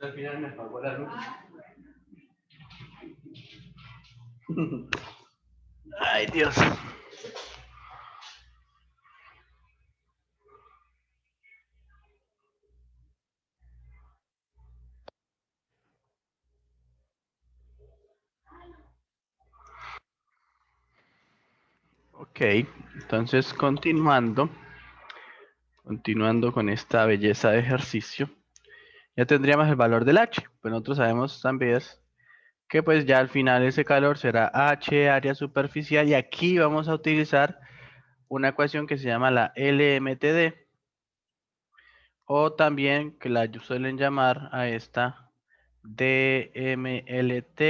Al final me apagó la luz. Ay, Dios. Ok, entonces continuando con esta belleza de ejercicio, ya tendríamos el valor del H. Pues nosotros sabemos también que pues ya al final ese calor será H área superficial y aquí vamos a utilizar una ecuación que se llama la LMTD o también que la suelen llamar a esta DMLT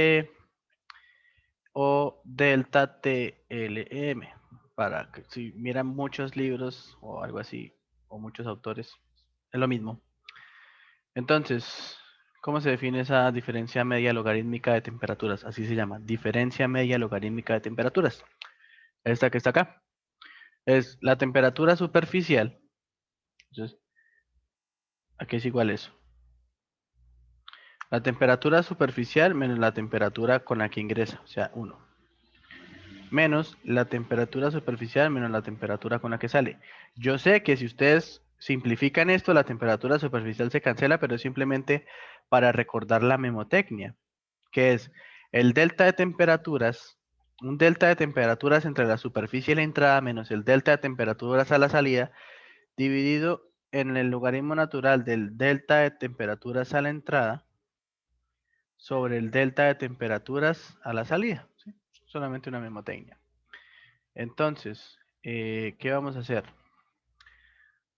o delta TLM para que si miran muchos libros o algo así o muchos autores es lo mismo. Entonces, ¿cómo se define esa diferencia media logarítmica de temperaturas? Así se llama, diferencia media logarítmica de temperaturas. Esta que está acá es la temperatura superficial. Entonces, aquí es igual eso. La temperatura superficial menos la temperatura con la que ingresa, o sea, 1. Menos la temperatura superficial menos la temperatura con la que sale. Yo sé que si ustedes simplifican esto, la temperatura superficial se cancela, pero es simplemente para recordar la memotecnia, que es el delta de temperaturas, un delta de temperaturas entre la superficie y la entrada menos el delta de temperaturas a la salida, dividido en el logaritmo natural del delta de temperaturas a la entrada sobre el delta de temperaturas a la salida. ¿Sí? Solamente una memotecnia. Entonces, ¿qué vamos a hacer?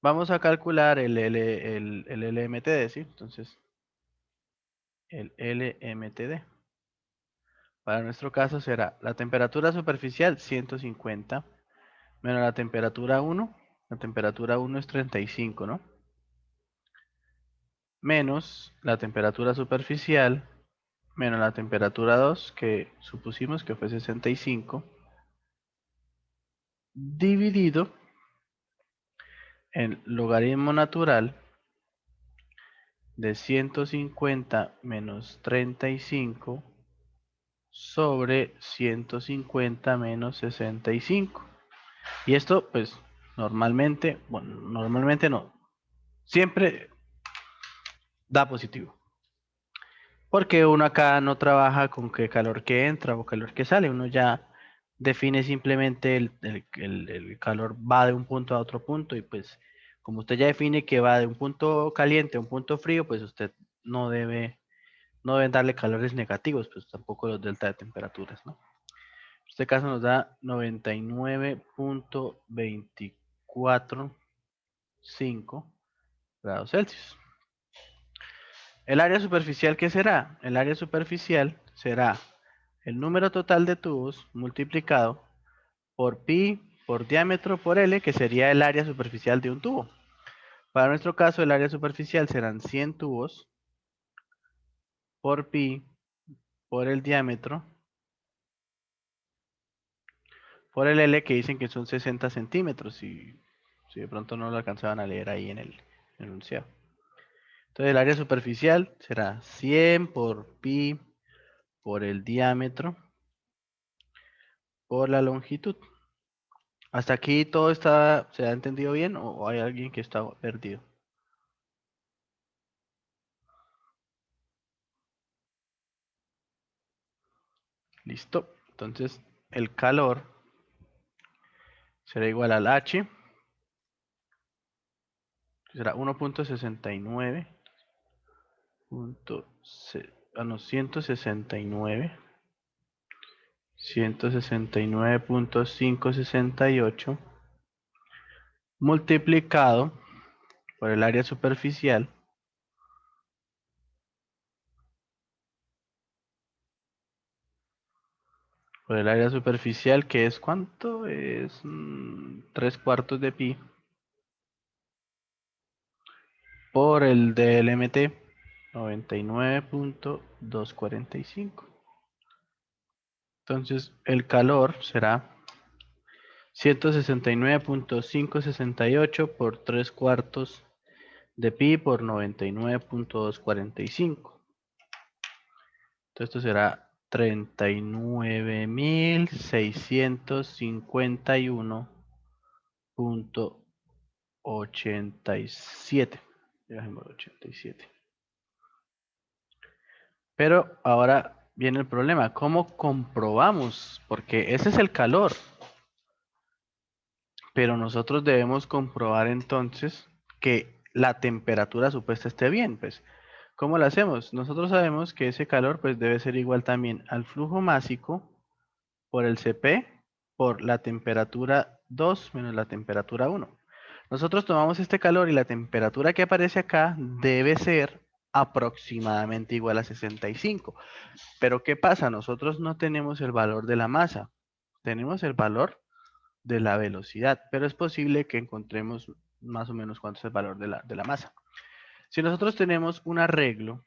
Vamos a calcular el LMTD, ¿sí? Entonces, el LMTD. Para nuestro caso será la temperatura superficial 150 menos la temperatura 1. La temperatura 1 es 35, ¿no? Menos la temperatura superficial menos la temperatura 2, que supusimos que fue 65, dividido en logaritmo natural de 150 menos 35 sobre 150 menos 65. Y esto, pues, normalmente, bueno, normalmente no, siempre da positivo. Porque uno acá no trabaja con qué calor que entra o calor que sale, uno ya define simplemente el calor va de un punto a otro punto y pues como usted ya define que va de un punto caliente a un punto frío, pues usted no debe, no deben darle calores negativos, pues tampoco los delta de temperaturas, ¿no? En este caso nos da 99.245 grados Celsius. El área superficial, ¿qué será? El área superficial será el número total de tubos multiplicado por pi por diámetro por L, que sería el área superficial de un tubo. Para nuestro caso, el área superficial serán 100 tubos por pi por el diámetro por el L, que dicen que son 60 centímetros. Si de pronto no lo alcanzaban a leer ahí en el enunciado. Entonces, el área superficial será 100 por pi por el diámetro por la longitud. ¿Hasta aquí todo se ha entendido bien o hay alguien que está perdido? Listo. Entonces, el calor será igual al H, que será 1.69, no, 169.568 multiplicado por el área superficial que es ¿cuánto? Es 3/4 de pi por el DLMT 99.245. Entonces el calor será 169.568 por 3/4 de pi por 99.245. Entonces esto será 39.651.87. Dejémoslo 87. Pero ahora viene el problema. ¿Cómo comprobamos? Porque ese es el calor. Pero nosotros debemos comprobar entonces que la temperatura supuesta esté bien, pues. ¿Cómo lo hacemos? Nosotros sabemos que ese calor pues debe ser igual también al flujo másico por el Cp por la temperatura 2 menos la temperatura 1. Nosotros tomamos este calor y la temperatura que aparece acá debe ser aproximadamente igual a 65. Pero ¿qué pasa? Nosotros no tenemos el valor de la masa, tenemos el valor de la velocidad, pero es posible que encontremos más o menos cuánto es el valor de la masa. Si nosotros tenemos un arreglo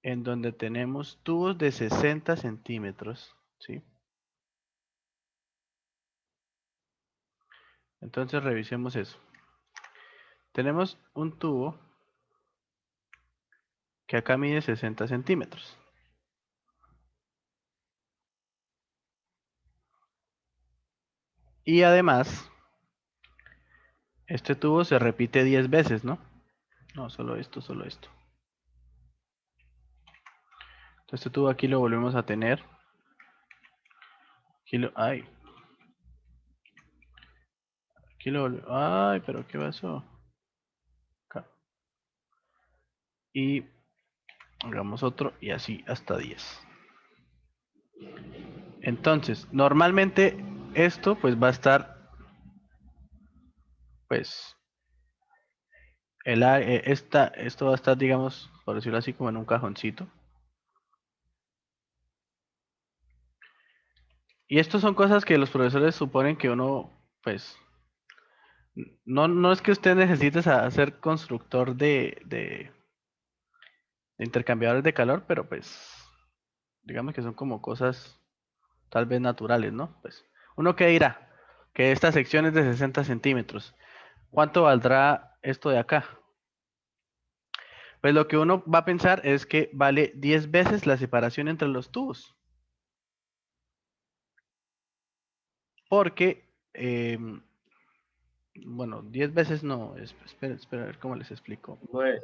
en donde tenemos tubos de 60 centímetros, ¿sí? Entonces revisemos eso. Tenemos un tubo que acá mide 60 centímetros. Y además, este tubo se repite 10 veces, ¿no? No, solo esto, solo esto. Entonces este tubo aquí lo volvemos a tener. Aquí lo, ay. Aquí lo ay, pero ¿qué pasó? Acá. Y hagamos otro y así hasta 10. Entonces, normalmente esto pues va a estar, pues, esto va a estar, digamos, por decirlo así, como en un cajoncito. Y esto son cosas que los profesores suponen que uno, pues, no es que usted necesite ser constructor de intercambiadores de calor, pero pues, digamos que son como cosas tal vez naturales, ¿no? Pues, uno que dirá que esta sección es de 60 centímetros. ¿Cuánto valdrá esto de acá? Pues lo que uno va a pensar es que vale 10 veces la separación entre los tubos. Porque, bueno, 10 veces no. Espera, a ver cómo les explico. Pues,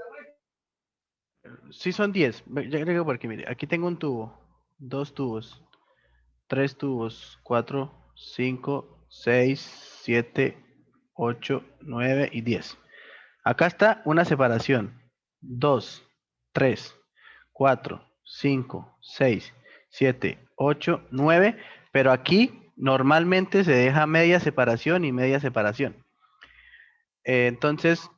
Sí son 10. Ya creo porque, mire, aquí tengo un tubo, dos tubos, tres tubos, 4, 5, 6, 7, 8, 9 y 10. Acá está una separación. 2, 3, 4, 5, 6, 7, 8, 9. Pero aquí normalmente se deja media separación y media separación. Entonces,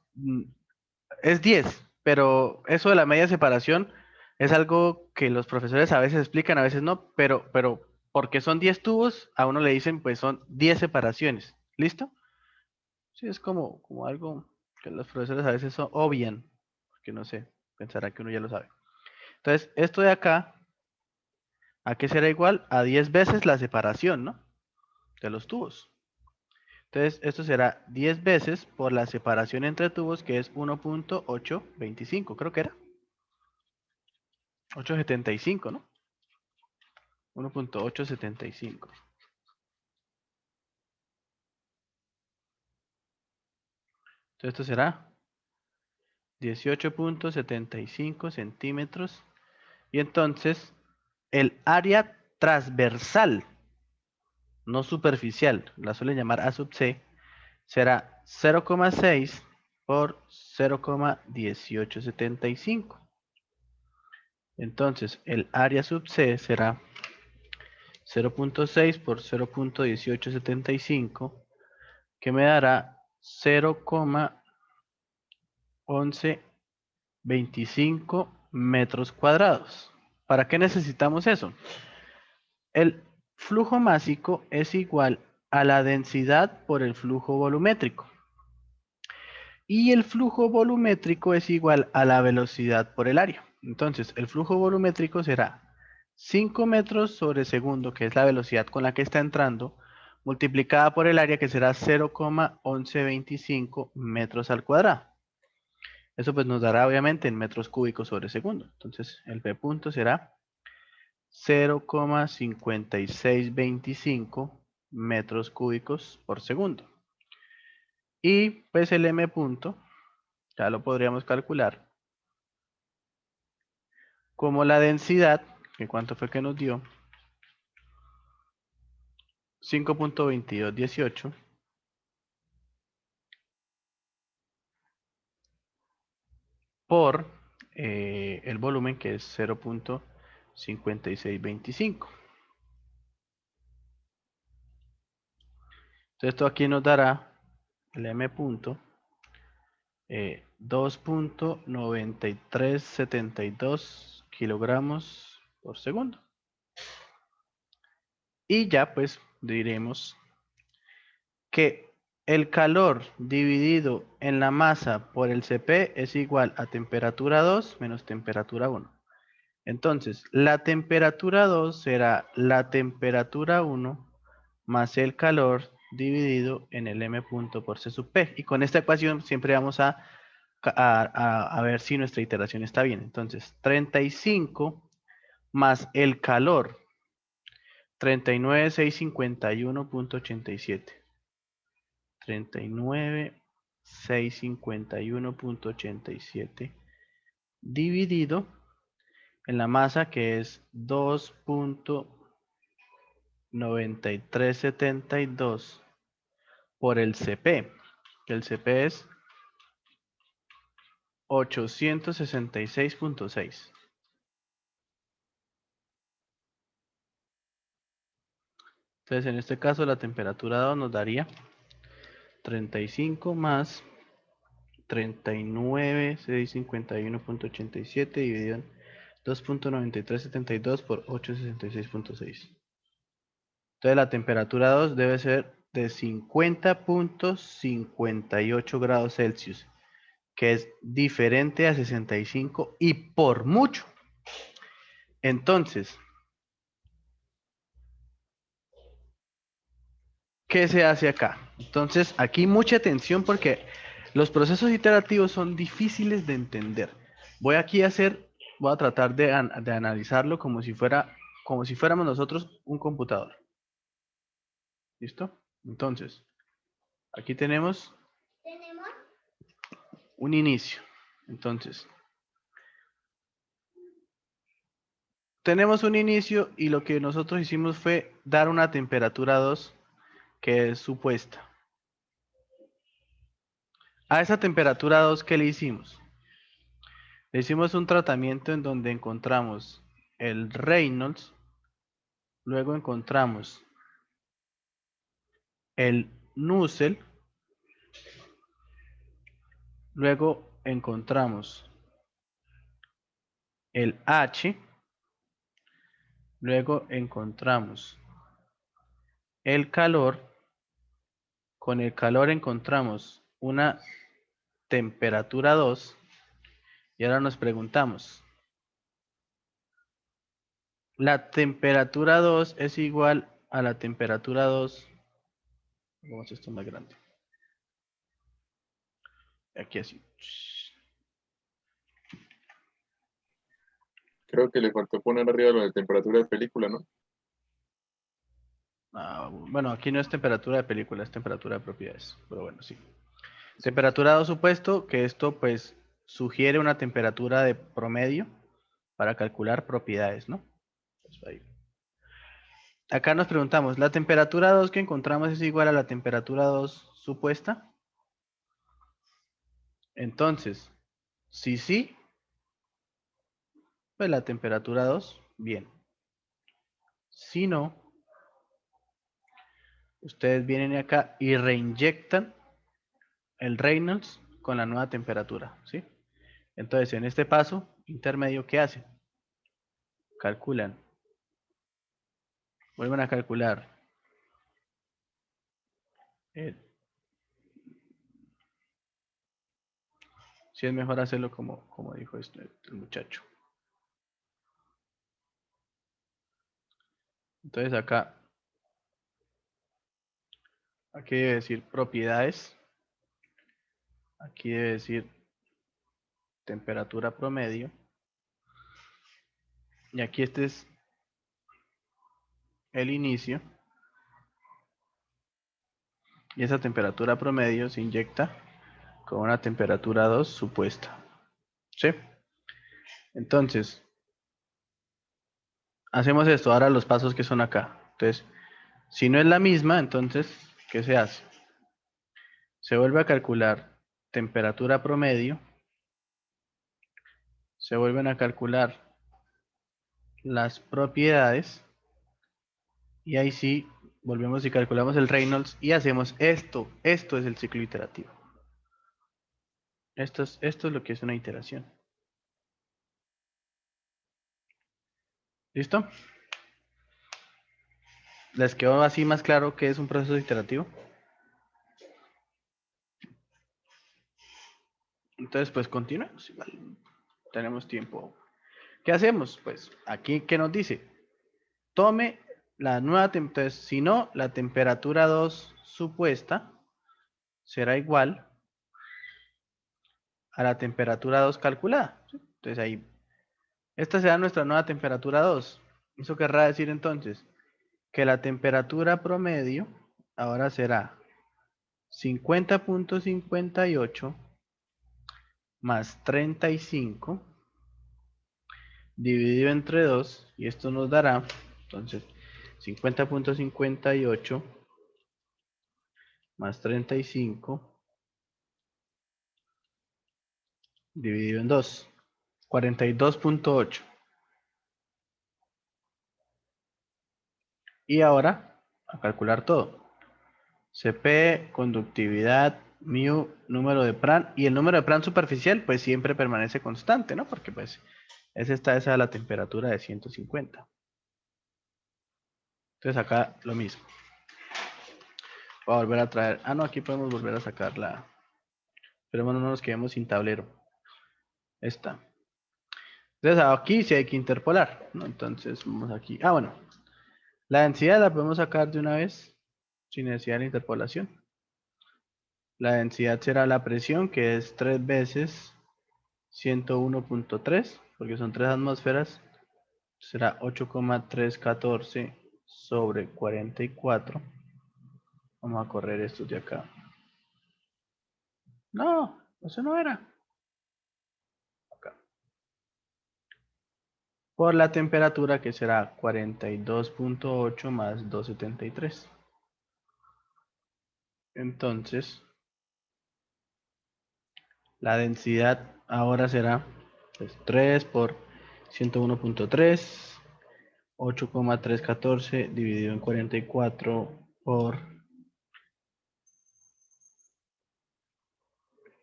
es 10. Pero eso de la media separación es algo que los profesores a veces explican, a veces no. Pero porque son 10 tubos, a uno le dicen pues son 10 separaciones. ¿Listo? Sí, es como algo que los profesores a veces obvian, porque no sé, pensará que uno ya lo sabe. Entonces, esto de acá, ¿a qué será igual? A 10 veces la separación, ¿no? De los tubos. Entonces, esto será 10 veces por la separación entre tubos, que es 1.825, creo que era. 875, ¿no? 1.875. Entonces, esto será 18.75 centímetros. Y entonces, el área transversal, no superficial, la suelen llamar A sub C, será 0,6 por 0,1875. Entonces, el área sub C será 0.6 por 0.1875, que me dará 0,1125 metros cuadrados. ¿Para qué necesitamos eso? El flujo másico es igual a la densidad por el flujo volumétrico. Y el flujo volumétrico es igual a la velocidad por el área. Entonces, el flujo volumétrico será 5 metros sobre segundo, que es la velocidad con la que está entrando, multiplicada por el área, que será 0,1125 metros al cuadrado. Eso pues nos dará obviamente en metros cúbicos sobre segundo. Entonces el P punto será 0,5625 metros cúbicos por segundo. Y pues el M punto, ya lo podríamos calcular, como la densidad, que cuánto fue que nos dio, 5.2218 por el volumen, que es 0.5625. Entonces esto aquí nos dará el M punto 2.9372 kilogramos por segundo. Y ya pues diremos que el calor dividido en la masa por el Cp es igual a temperatura 2 menos temperatura 1. Entonces, la temperatura 2 será la temperatura 1 más el calor dividido en el M punto por C sub P. Y con esta ecuación siempre vamos a ver si nuestra iteración está bien. Entonces, 35 más el calor, 39.651.87. 39.651.87 dividido en la masa, que es 2.9372 por el Cp, que el Cp es 866.6. Entonces en este caso la temperatura 2 nos daría 35 más 39.651.87 dividido en 2.9372 por 866.6. Entonces la temperatura 2 debe ser de 50.58 grados Celsius, que es diferente a 65 y por mucho. Entonces, ¿qué se hace acá? Entonces, aquí mucha atención porque los procesos iterativos son difíciles de entender. Voy aquí a voy a tratar de analizarlo como si fuéramos nosotros un computador. ¿Listo? Entonces, aquí tenemos un inicio. Entonces, tenemos un inicio y lo que nosotros hicimos fue dar una temperatura 2 que es supuesta. A esa temperatura 2, ¿qué le hicimos? Le hicimos un tratamiento en donde encontramos el Reynolds, luego encontramos el Nusselt, luego encontramos el H, luego encontramos el calor, con el calor encontramos una temperatura 2 y ahora nos preguntamos, la temperatura 2 es igual a la temperatura 2, vamos a hacer esto más grande, aquí así. Creo que le faltó poner arriba lo de temperatura de película, ¿no? Bueno, aquí no es temperatura de película, es temperatura de propiedades, pero bueno, sí. Temperatura 2 supuesto, que esto pues sugiere una temperatura de promedio para calcular propiedades, ¿no? Pues ahí. Acá nos preguntamos, ¿la temperatura 2 que encontramos es igual a la temperatura 2 supuesta? Entonces, si sí, pues la temperatura 2, bien. Si no, ustedes vienen acá y reinyectan el Reynolds con la nueva temperatura, ¿sí? Entonces, en este paso intermedio, ¿qué hacen? Calculan. Vuelven a calcular si es mejor hacerlo como dijo el muchacho. Entonces acá Aquí debe decir propiedades. Aquí debe decir temperatura promedio. Y aquí este es el inicio. Y esa temperatura promedio se inyecta con una temperatura 2 supuesta. ¿Sí? Entonces, hacemos esto. Ahora los pasos que son acá. Entonces, si no es la misma, entonces, ¿qué se hace? Se vuelve a calcular temperatura promedio. Se vuelven a calcular las propiedades. Y ahí sí, volvemos y calculamos el Reynolds y hacemos esto. Esto es el ciclo iterativo. Esto es lo que es una iteración. ¿Listo? ¿Les quedó así más claro qué es un proceso iterativo? Entonces, pues continuemos. Igual tenemos tiempo. ¿Qué hacemos? Pues aquí, ¿qué nos dice? Tome la nueva temperatura. Si no, la temperatura 2 supuesta será igual a la temperatura 2 calculada. Entonces ahí, esta será nuestra nueva temperatura 2. Eso querrá decir entonces que la temperatura promedio ahora será 50.58 más 35 dividido entre 2 y esto nos dará entonces 50.58 más 35 dividido en 2, 42.8. Y ahora a calcular todo. CP, conductividad, mu, número de Prandtl, y el número de Prandtl superficial pues siempre permanece constante, ¿no? Porque pues esa es la temperatura de 150. Entonces acá lo mismo. Voy a volver a traer, no, aquí podemos volver a sacarla. Pero bueno, no nos quedemos sin tablero. Esta. Entonces aquí sí hay que interpolar, ¿no? Entonces vamos aquí. Bueno. La densidad la podemos sacar de una vez sin necesidad de interpolación. La densidad será la presión, que es 3 veces 101.3, porque son 3 atmósferas. Será 8,314 sobre 44. Vamos a correr estos de acá. No, eso no era. Acá. Por la temperatura, que será 42.8 más 273. Entonces, la densidad ahora será pues, 3 por 101.3, 8,314 dividido en 44 por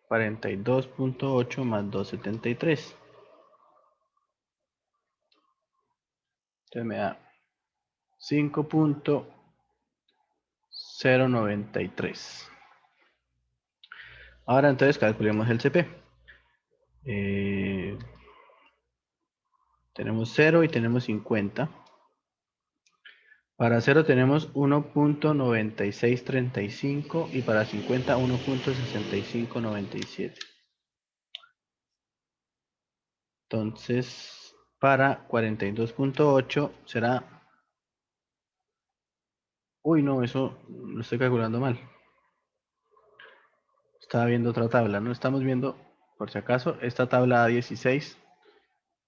42.8 más 273. Entonces me da 5.093. Ahora entonces calculemos el CP. Tenemos 0 y tenemos 50. Para 0 tenemos 1.9635 y para 50 1.6597. Entonces, para 42.8 será... Uy, no, eso lo estoy calculando mal. Estaba viendo otra tabla, ¿no? Estamos viendo, por si acaso, esta tabla A16.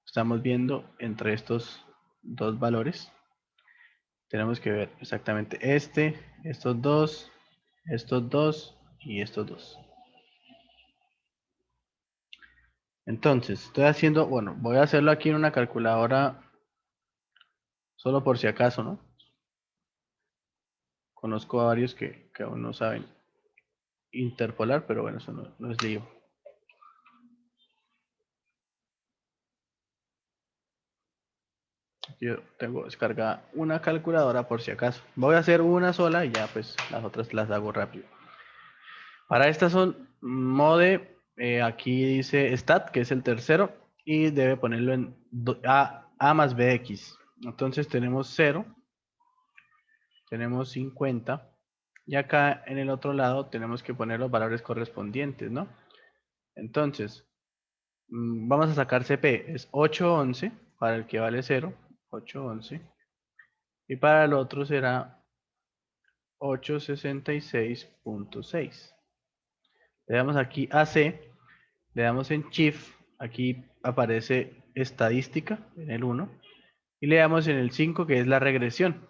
Estamos viendo entre estos dos valores. Tenemos que ver exactamente estos dos y estos dos. Entonces, estoy haciendo, bueno, voy a hacerlo aquí en una calculadora solo por si acaso, ¿no? Conozco a varios que aún no saben interpolar, pero bueno, eso no es lío. Yo tengo descargada una calculadora por si acaso. Voy a hacer una sola y ya pues las otras las hago rápido. Para estas son mode, aquí dice stat, que es el tercero, y debe ponerlo en a más bx. Entonces tenemos 0, tenemos 50, Y acá en el otro lado tenemos que poner los valores correspondientes, ¿no? Entonces, vamos a sacar CP, es 811 para el que vale 0, 811. Y para el otro será 866.6. Le damos aquí a C, le damos en Shift, aquí aparece estadística en el 1, y le damos en el 5 que es la regresión.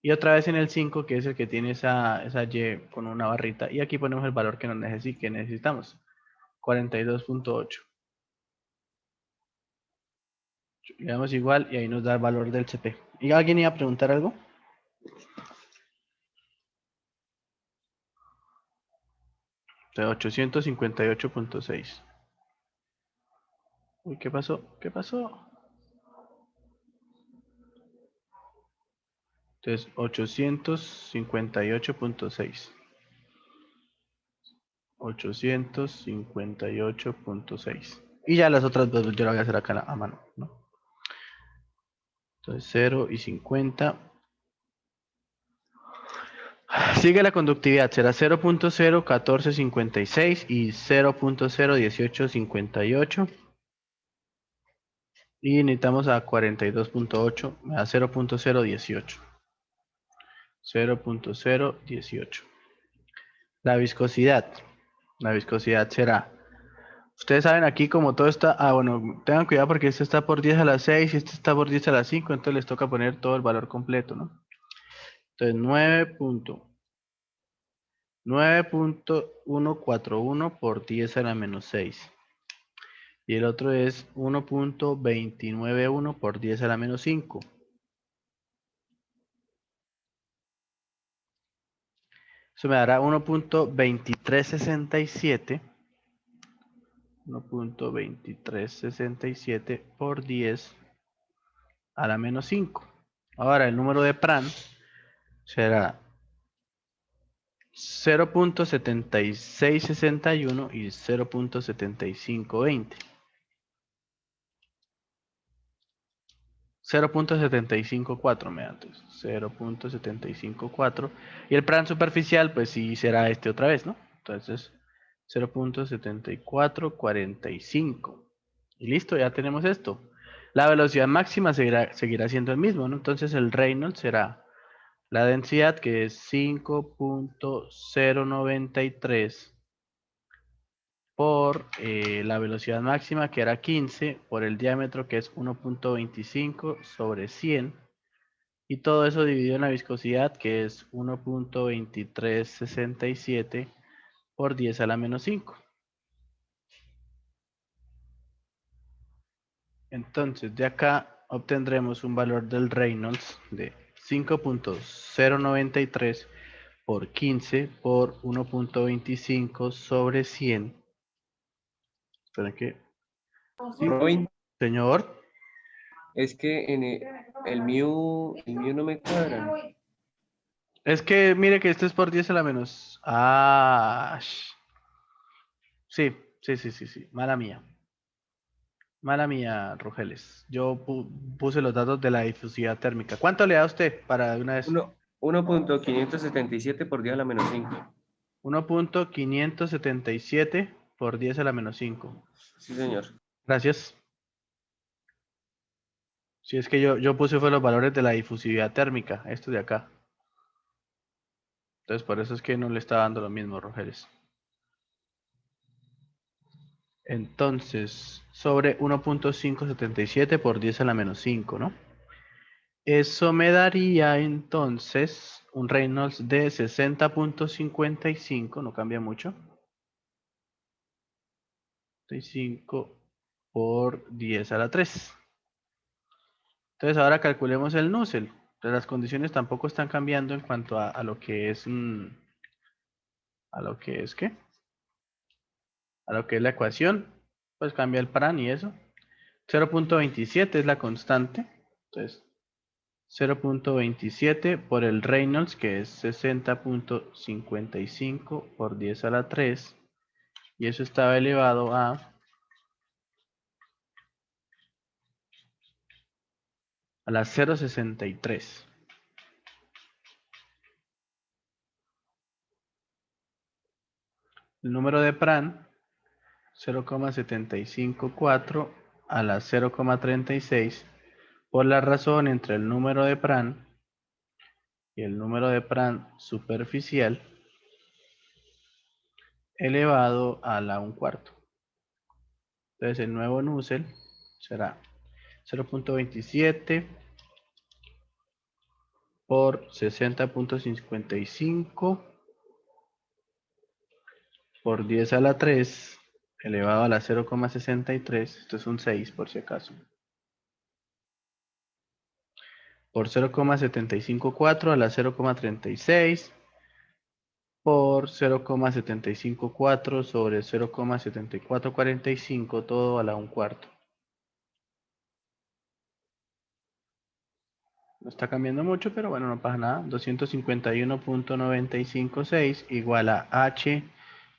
Y otra vez en el 5 que es el que tiene esa Y con una barrita. Y aquí ponemos el valor que necesitamos, 42.8. Le damos igual y ahí nos da el valor del CP. ¿Y alguien iba a preguntar algo? De 858.6. Uy, ¿qué pasó? ¿Qué pasó? Entonces, 858.6. 858.6. Y ya las otras dos yo las voy a hacer acá a mano, ¿no? Entonces 0 y 50. Sigue la conductividad, será 0.01456 y 0.01858. Y necesitamos a 42.8, a 0.018. 0.018. La viscosidad. La viscosidad será. Ustedes saben aquí como todo está. Ah, bueno, tengan cuidado porque este está por 10 a la 6 y este está por 10 a la 5. Entonces les toca poner todo el valor completo, ¿no? Entonces 9.141 por 10 a la menos 6. Y el otro es 1.291 por 10 a la menos 5. Eso me dará 1.2367. 1.2367 por 10 a la menos 5. Ahora el número de Pran será 0.7661 y 0.7520. 0.754 me da antes. 0.754. Y el Pran superficial, pues sí será este otra vez, ¿no? Entonces, 0.7445. Y listo, ya tenemos esto. La velocidad máxima seguirá siendo el mismo, ¿no? Entonces el Reynolds será la densidad, que es 5.093 por la velocidad máxima, que era 15, por el diámetro, que es 1.25 sobre 100. Y todo eso dividido en la viscosidad, que es 1.2367 por 10 a la menos 5. Entonces, de acá obtendremos un valor del Reynolds de 5.093 por 15 por 1.25 sobre 100. Esperen que... Sí, Robin, señor. es que en el mío no me cuadra. Es que mire que esto es por 10 a la menos... Ah, sí, sí, sí, sí, sí. Mala mía. Mala mía, Rogeles. Yo puse los datos de la difusividad térmica. ¿Cuánto le da usted para de una vez? 1.577 por 10 a la menos 5. 1.577 por 10 a la menos 5. Sí, señor. Gracias. Si es que yo puse fue los valores de la difusividad térmica, esto de acá. Entonces por eso es que no le está dando lo mismo, Rogeles. Entonces, sobre 1.577 por 10 a la menos 5, ¿no? Eso me daría entonces un Reynolds de 60.55, no cambia mucho. 55 por 10 a la 3. Entonces ahora calculemos el Nusselt. Entonces las condiciones tampoco están cambiando en cuanto a lo que es... a lo que es ¿qué? A lo que es la ecuación. Pues cambia el Pran y eso. 0.27 es la constante. Entonces 0.27 por el Reynolds, que es 60.55 por 10 a la 3. Y eso estaba elevado a la 0.63. el número de Pran, 0,754 a la 0,36, por la razón entre el número de Pran y el número de Pran superficial elevado a la 1/4. Entonces el nuevo Nusselt será 0.27 por 60.55 por 10 a la 3 elevado a la 0,63. Esto es un 6 por si acaso. Por 0,754 a la 0,36 por 0,754 sobre 0,7445, todo a la 1/4. No está cambiando mucho, pero bueno, no pasa nada. 251.956 igual a h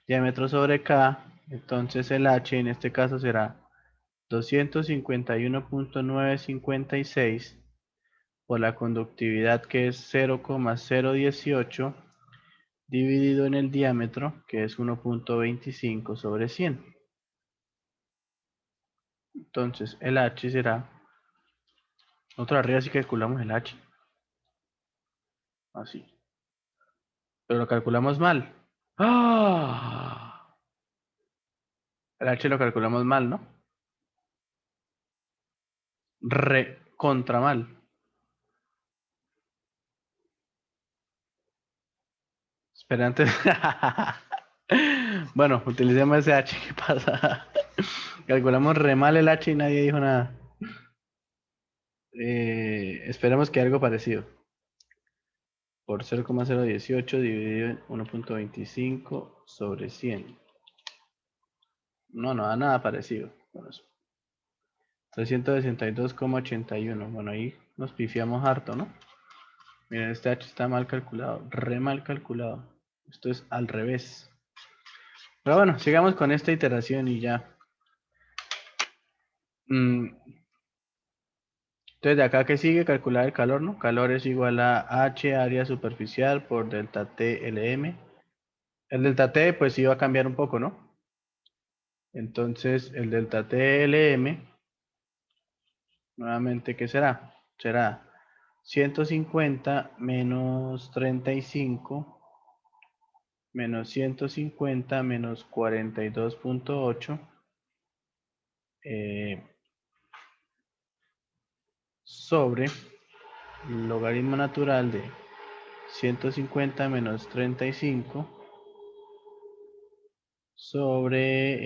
diámetro sobre k. Entonces el h en este caso será 251.956 por la conductividad, que es 0,018, dividido en el diámetro, que es 1.25 sobre 100. Entonces el h será, nosotros arriba sí calculamos el h, así, pero lo calculamos mal. ¡Ah! El h lo calculamos mal, ¿no? Contra mal. Espera antes. Bueno, utilicemos ese h. ¿Qué pasa? Calculamos re mal el h y nadie dijo nada. Esperemos que algo parecido. Por 0,018 dividido en 1.25 sobre 100. No da nada parecido. Bueno, 362,81. Bueno, ahí nos pifiamos harto, ¿no? Miren, este h está mal calculado. Re mal calculado. Esto es al revés. Pero bueno, sigamos con esta iteración y ya. Entonces de acá que sigue, calcular el calor, ¿no? Calor es igual a H área superficial por delta T LM. El delta T pues iba a cambiar un poco, ¿no? Entonces el delta T LM, nuevamente, ¿qué será? Será 150 menos 35 menos 150 menos 42.8 sobre logaritmo natural de 150 menos 35 sobre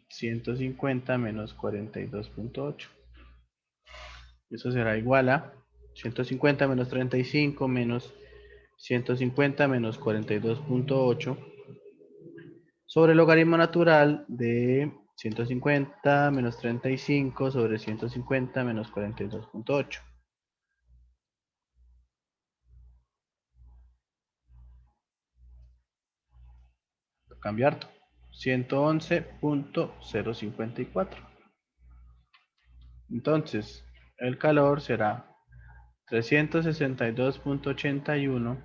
150 menos 42.8. Eso será igual a 150 menos 35 menos 150 menos 42.8 sobre el logaritmo natural de 150 menos 35 sobre 150 menos 42.8. Cambio harto. 111.054. Entonces, el calor será 362.81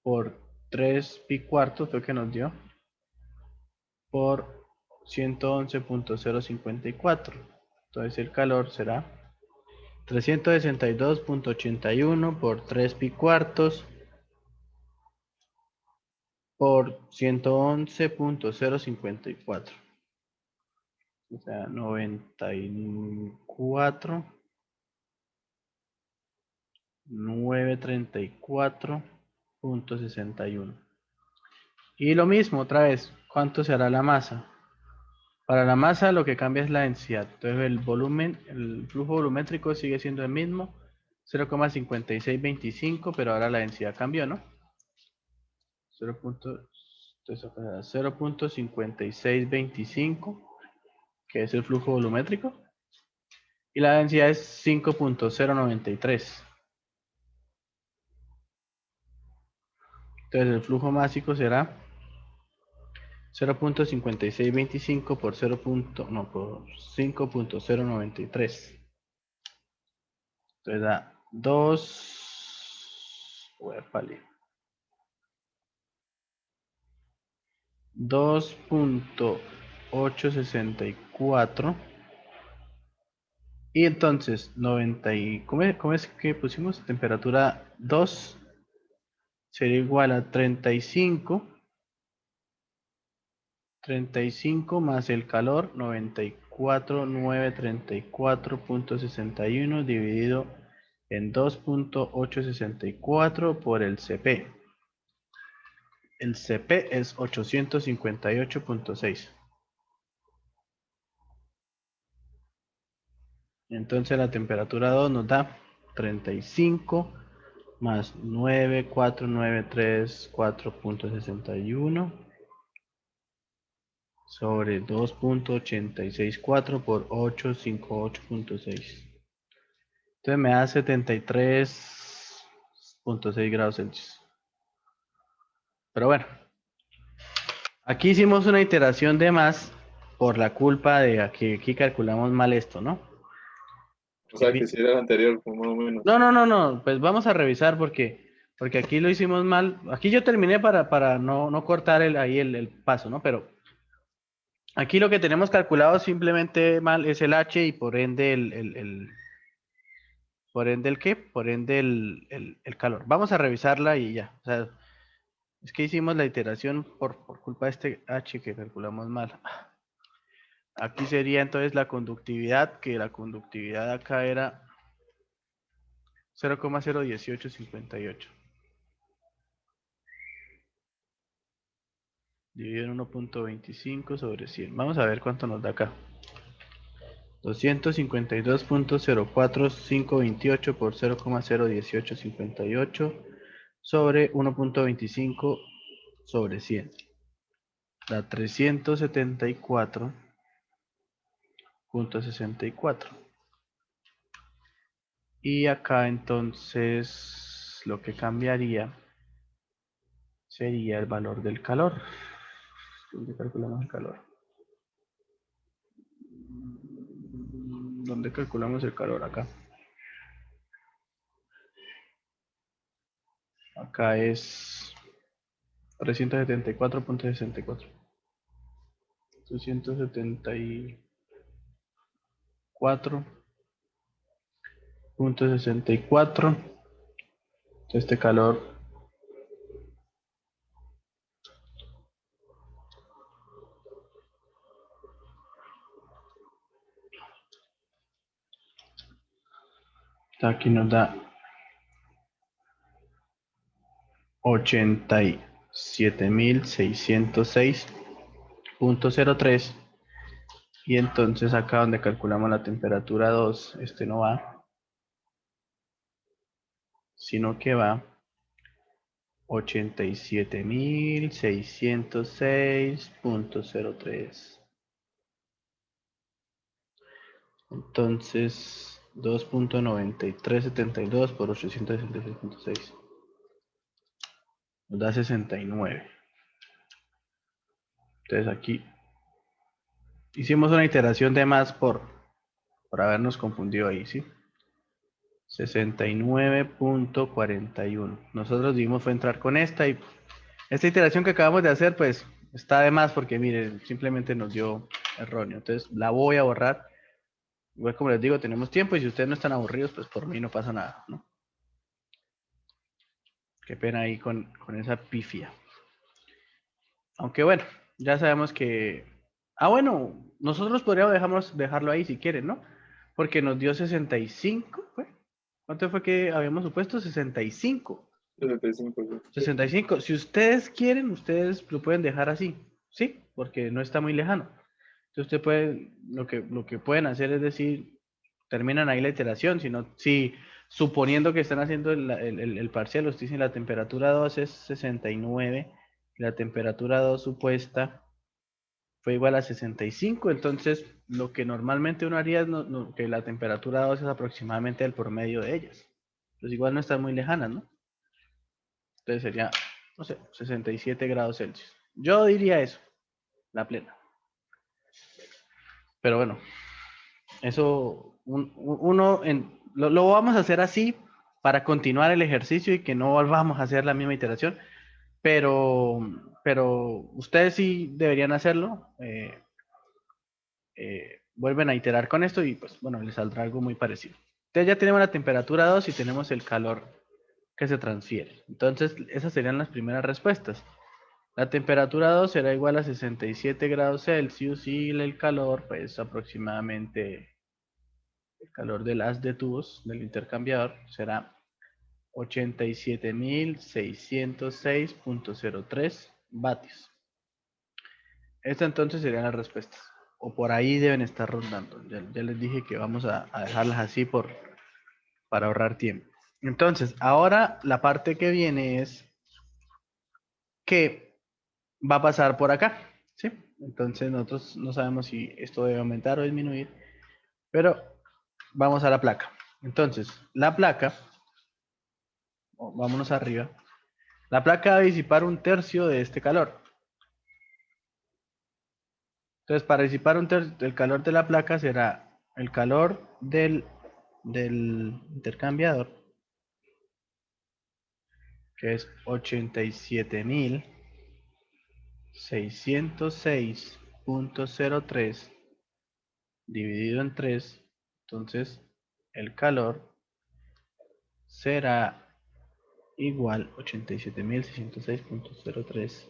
por 3 pi cuartos, fue que nos dio, por 111.054. Entonces el calor será 362.81 por 3 pi cuartos por 111.054. O sea, 94.934.61. Y lo mismo otra vez, ¿cuánto será la masa? Para la masa lo que cambia es la densidad. Entonces el volumen, el flujo volumétrico sigue siendo el mismo, 0,5625, pero ahora la densidad cambió, ¿no? 0.5625, que es el flujo volumétrico, y la densidad es 5.093. Entonces el flujo másico será 0.5625 por 5.093. Entonces da 2. 2.864. Y entonces, ¿cómo es que pusimos? Temperatura 2 sería igual a 35. 35 más el calor, 94.934.61 dividido en 2.864 por el CP. El CP es 858.6. Entonces la temperatura 2 nos da 35 más 94934.61 sobre 2.864 por 858.6. Entonces me da 73.6 grados Celsius. Pero bueno, aquí hicimos una iteración de más por la culpa de que aquí calculamos mal esto, ¿no? O sea, que si era el anterior, pues, más o menos. No, pues vamos a revisar porque aquí lo hicimos mal. Aquí yo terminé para no cortar ahí el paso, ¿no? Pero aquí lo que tenemos calculado simplemente mal es el H y por ende por ende el qué, por ende el calor. Vamos a revisarla y ya. O sea, es que hicimos la iteración por culpa de este H que calculamos mal. Aquí sería entonces la conductividad, que la conductividad acá era 0,01858. Dividido en 1.25 sobre 100. Vamos a ver cuánto nos da acá. 252.045528 por 0,01858 sobre 1.25 sobre 100. Da 374.64. Y acá entonces lo que cambiaría sería el valor del calor. ¿Dónde calculamos el calor? ¿Dónde calculamos el calor? Acá. Acá es 374.64. 374.64. Este calor aquí nos da 87.606.03. Y entonces acá donde calculamos la temperatura 2, este no va, sino que va 87.606.03. Entonces 2.9372 por 866.6 nos da 69. Entonces aquí hicimos una iteración de más por habernos confundido ahí, ¿sí? 69.41. Nosotros debimos fue entrar con esta y esta iteración que acabamos de hacer pues está de más porque miren, simplemente nos dio erróneo. Entonces la voy a borrar. Igual como les digo, tenemos tiempo y si ustedes no están aburridos, pues por mí no pasa nada, ¿no? Qué pena ahí con esa pifia. Aunque bueno, ya sabemos que... bueno, nosotros podríamos dejarlo ahí si quieren, ¿no? Porque nos dio 65, ¿fue? ¿Cuánto fue que habíamos supuesto? 65. 75, sí. 65. Si ustedes quieren, ustedes lo pueden dejar así, ¿sí? Porque no está muy lejano. Entonces usted puede, lo que pueden hacer es decir, terminan ahí la iteración, si suponiendo que están haciendo el parcial, usted dice la temperatura 2 es 69, y la temperatura 2 supuesta fue igual a 65, entonces lo que normalmente uno haría es que la temperatura 2 es aproximadamente el promedio de ellas. Pues igual no están muy lejanas, ¿no? Entonces sería, no sé, 67 grados Celsius. Yo diría eso, la plena. Pero bueno, eso lo vamos a hacer así para continuar el ejercicio y que no volvamos a hacer la misma iteración. Pero pero ustedes sí deberían hacerlo. Vuelven a iterar con esto y pues bueno, les saldrá algo muy parecido. Entonces ya tenemos la temperatura 2 y tenemos el calor que se transfiere. Entonces esas serían las primeras respuestas. La temperatura 2 será igual a 67 grados Celsius y el calor pues aproximadamente el calor del haz de tubos del intercambiador será 87.606.03 vatios. Esta entonces serían las respuestas. O por ahí deben estar rondando. Ya les dije que vamos a dejarlas así para ahorrar tiempo. Entonces, ahora la parte que viene es que va a pasar por acá. ¿Sí? Entonces nosotros no sabemos si esto debe aumentar o disminuir. Pero vamos a la placa. Entonces, la placa, vámonos arriba. La placa va a disipar 1/3 de este calor. Entonces, para disipar 1/3 del calor de la placa será el calor del intercambiador, que es 87.606.03 dividido en 3. Entonces, el calor será igual 87.606.03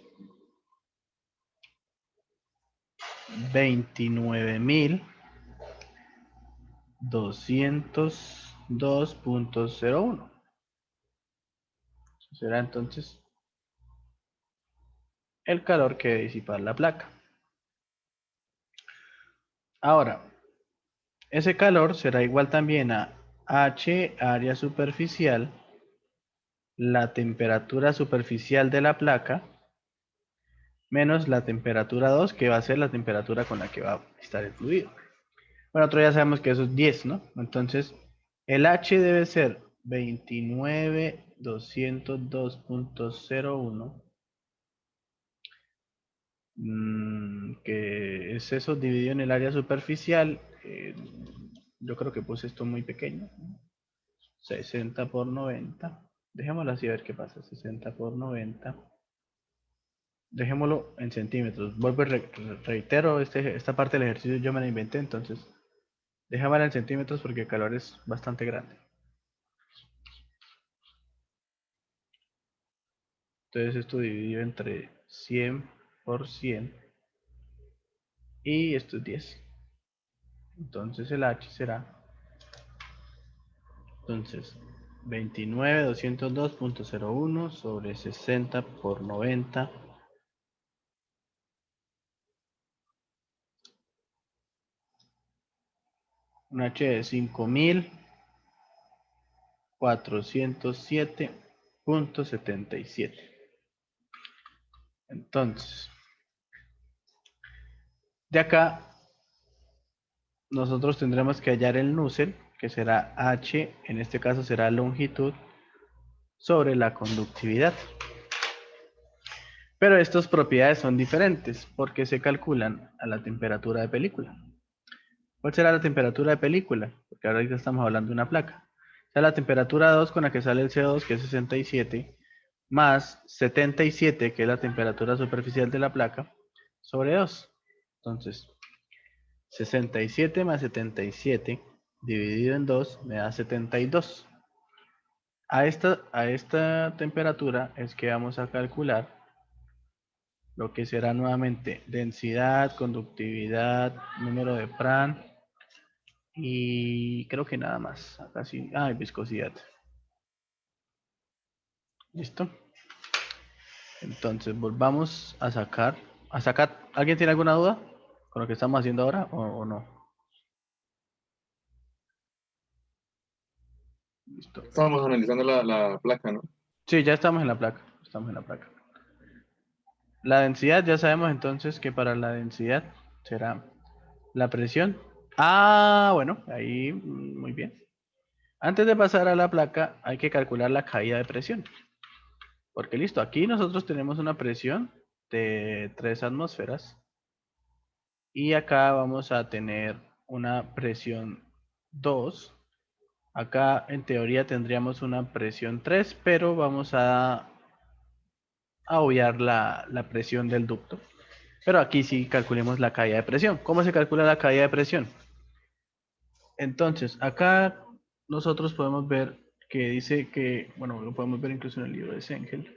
29.202.01. Será entonces el calor que debe disipar la placa. Ahora, ese calor será igual también a H área superficial, la temperatura superficial de la placa, menos la temperatura 2, que va a ser la temperatura con la que va a estar el fluido. Bueno, nosotros ya sabemos que eso es 10, ¿no? Entonces, el H debe ser 29.202.01, que es eso dividido en el área superficial. Yo creo que puse esto muy pequeño. 60 por 90. Dejémoslo así a ver qué pasa. 60 por 90. Dejémoslo en centímetros. Vuelvo y reitero, esta parte del ejercicio yo me la inventé, entonces dejémosla en centímetros porque el calor es bastante grande. Entonces esto dividido entre 100 por 100 y esto es 10. Entonces el H será entonces 29.202.01 sobre 60 por 90. Un H de 5.407.77. Entonces, de acá nosotros tendremos que hallar el Nusselt, que será H, en este caso será longitud, sobre la conductividad. Pero estas propiedades son diferentes porque se calculan a la temperatura de película. ¿Cuál será la temperatura de película? Porque ahora ya estamos hablando de una placa. O sea, la temperatura 2 con la que sale el CO2, que es 67, más 77, que es la temperatura superficial de la placa, sobre 2. Entonces, 67 más 77 dividido en 2 me da 72. A esta temperatura es que vamos a calcular lo que será nuevamente densidad, conductividad, número de Prandtl y creo que nada más. Acá sí, viscosidad. ¿Listo? Entonces volvamos a sacar. ¿Alguien tiene alguna duda con lo que estamos haciendo ahora o no? Listo. Estábamos analizando la placa, ¿no? Sí, ya estamos en la placa. Estamos en la placa. La densidad, ya sabemos entonces que para la densidad será la presión. Bueno, ahí muy bien. Antes de pasar a la placa hay que calcular la caída de presión. Porque listo, aquí nosotros tenemos una presión de 3 atmósferas. Y acá vamos a tener una presión 2. Acá en teoría tendríamos una presión 3, pero vamos a a obviar la presión del ducto. Pero aquí sí calculemos la caída de presión. ¿Cómo se calcula la caída de presión? Entonces, acá nosotros podemos ver que dice que, bueno, lo podemos ver incluso en el libro de Sengel,